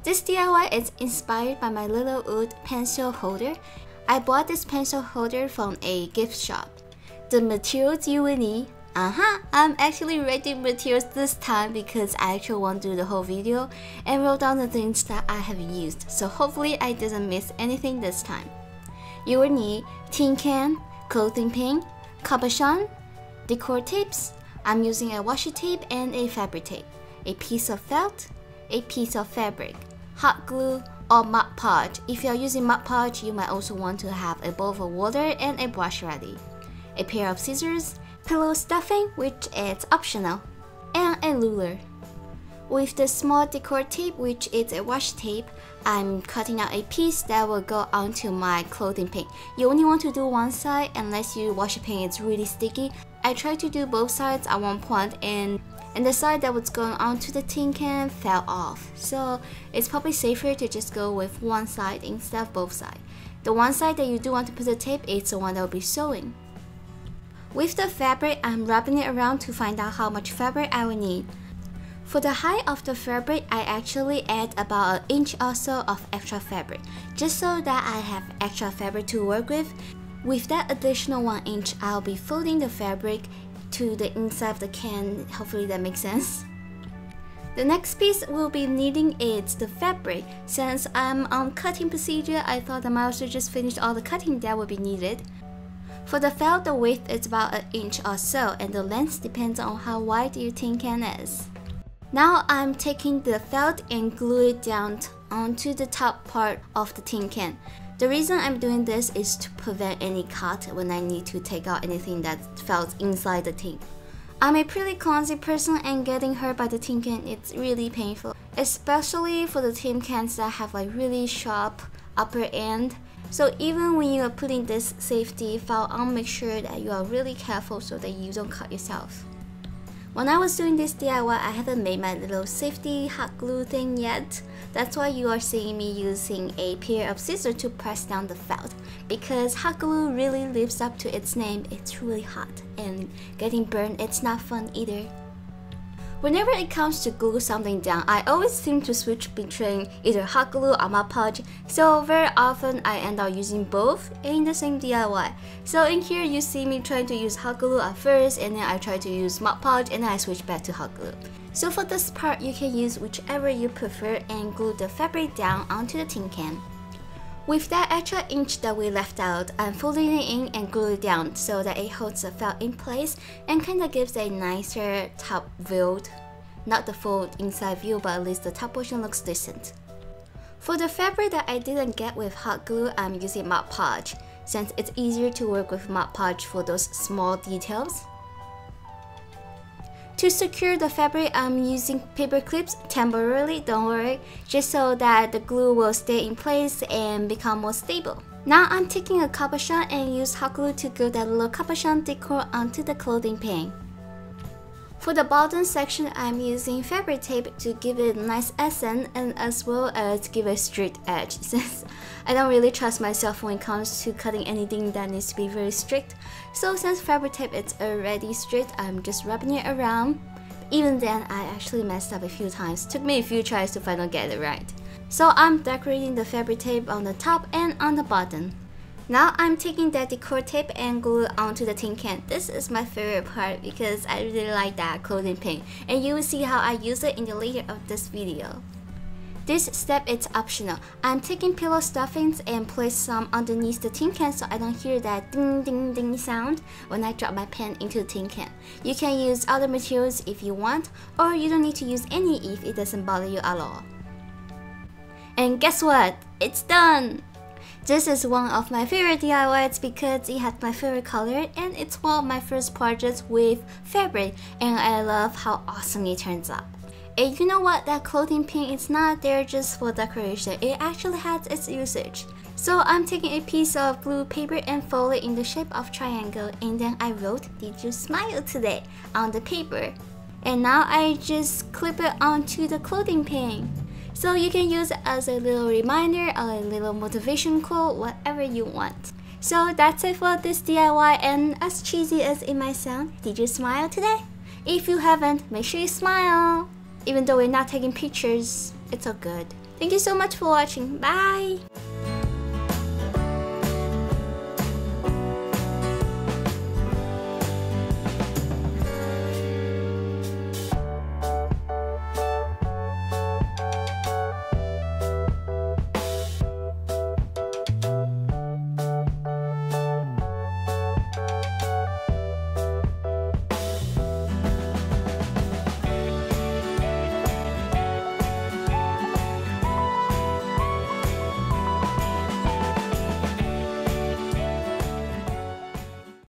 This DIY is inspired by my little wood pencil holder. I bought this pencil holder from a gift shop. The materials you will need. I'm actually writing materials this time because I actually want to do the whole video and wrote down the things that I have used. So hopefully I didn't miss anything this time. You will need tin can, clothing pin, cabochon, decor tapes. I'm using a washi tape and a fabric tape, a piece of felt, a piece of fabric, hot glue or Mod Podge. If you are using Mod Podge, you might also want to have a bowl of water and a brush ready, a pair of scissors, pillow stuffing, which is optional, and a ruler. With the small decor tape, which is a washi tape, I'm cutting out a piece that will go onto my clothing pin. You only want to do one side unless your washi pin is really sticky. I tried to do both sides at one point and the side that was going onto the tin can fell off. So it's probably safer to just go with one side instead of both sides. The one side that you do want to put the tape is the one that will be sewing. With the fabric, I'm wrapping it around to find out how much fabric I will need. For the height of the fabric, I actually add about an inch or so of extra fabric, just so that I have extra fabric to work with. With that additional 1 inch, I'll be folding the fabric to the inside of the can. Hopefully that makes sense. The next piece we'll be needing is the fabric. Since I'm on cutting procedure, I thought I might also just finish all the cutting that will be needed. For the felt, the width is about an inch or so, and the length depends on how wide your tin can is. Now I'm taking the felt and glue it down onto the top part of the tin can. The reason I'm doing this is to prevent any cut when I need to take out anything that felt inside the tin. I'm a pretty clumsy person and getting hurt by the tin can, it's really painful. Especially for the tin cans that have like really sharp upper end. So even when you are putting this safety file on, make sure that you are really careful so that you don't cut yourself. When I was doing this DIY, I haven't made my little safety hot glue thing yet. That's why you are seeing me using a pair of scissors to press down the felt. Because hot glue really lives up to its name, it's really hot. And getting burned, it's not fun either. Whenever it comes to glue something down, I always seem to switch between either hot glue or Mod Podge, so very often I end up using both in the same DIY. So in here you see me trying to use hot glue at first, and then I try to use Mod Podge, and then I switch back to hot glue. So for this part, you can use whichever you prefer and glue the fabric down onto the tin can. With that extra inch that we left out, I'm folding it in and glue it down so that it holds the felt in place and kinda gives a nicer top view. Not the full inside view, but at least the top portion looks decent. For the fabric that I didn't get with hot glue, I'm using Mod Podge, since it's easier to work with Mod Podge for those small details. To secure the fabric, I'm using paper clips temporarily, don't worry, just so that the glue will stay in place and become more stable. Now I'm taking a cabochon and use hot glue to glue that little cabochon decor onto the clothing pin. For the bottom section, I'm using fabric tape to give it a nice accent and as well as give a straight edge, since I don't really trust myself when it comes to cutting anything that needs to be very strict. So since fabric tape is already straight, I'm just wrapping it around. Even then, I actually messed up a few times. Took me a few tries to finally get it right. So I'm decorating the fabric tape on the top and on the bottom. Now I'm taking that decor tape and glue it onto the tin can. This is my favorite part because I really like that clothing pin, and you will see how I use it in the later of this video. This step is optional. I'm taking pillow stuffings and place some underneath the tin can so I don't hear that ding ding ding sound when I drop my pen into the tin can. You can use other materials if you want, or you don't need to use any if it doesn't bother you at all. And guess what? It's done! This is one of my favorite DIYs because it has my favorite color and it's one of my first projects with fabric, and I love how awesome it turns out. And you know what? That clothing pin is not there just for decoration, it actually has its usage. So I'm taking a piece of glue paper and fold it in the shape of triangle, and then I wrote "Did you smile today?" on the paper. And now I just clip it onto the clothing pin. So you can use it as a little reminder or a little motivation quote, whatever you want. So that's it for this DIY, and as cheesy as it might sound, did you smile today? If you haven't, make sure you smile! Even though we're not taking pictures, it's all good. Thank you so much for watching. Bye!